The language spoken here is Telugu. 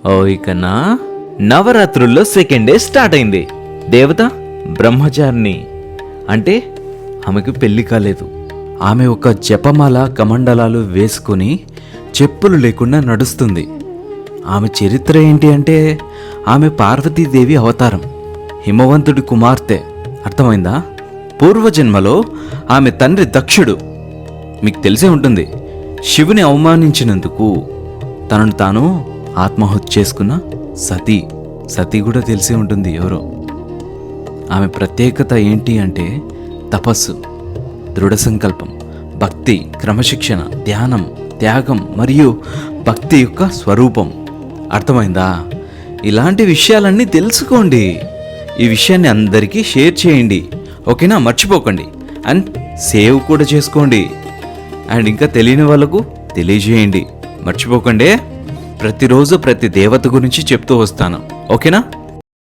ఇకనా నవరాత్రుల్లో సెకండ్ డే స్టార్ట్ అయింది. దేవత బ్రహ్మచారిణి, అంటే ఆమెకు పెళ్లి కాలేదు. ఆమె ఒక జపమాల కమండలాలు వేసుకుని చెప్పులు లేకుండా నడుస్తుంది. ఆమె చరిత్ర ఏంటి అంటే ఆమె పార్వతీదేవి అవతారం, హిమవంతుడి కుమార్తె. అర్థమైందా? పూర్వజన్మలో ఆమె తండ్రి దక్షుడు, మీకు తెలిసే ఉంటుంది, శివుని అవమానించినందుకు తనను తాను ఆత్మహత్య చేసుకున్న సతీ. సతీ కూడా తెలిసే ఉంటుంది ఎవరో. ఆమె ప్రత్యేకత ఏంటి అంటే తపస్సు, దృఢ సంకల్పం, భక్తి, క్రమశిక్షణ, ధ్యానం, త్యాగం మరియు భక్తి యొక్క స్వరూపం. అర్థమైందా? ఇలాంటి విషయాలన్నీ తెలుసుకోండి. ఈ విషయాన్ని అందరికీ షేర్ చేయండి, ఓకేనా? మర్చిపోకండి. అండ్ సేవ్ కూడా చేసుకోండి. అండ్ ఇంకా తెలియని వాళ్ళకు తెలియజేయండి. మర్చిపోకండి. ప్రతిరోజు ప్రతి దేవత గురించి చెప్తూ వస్తాను, ఓకేనా?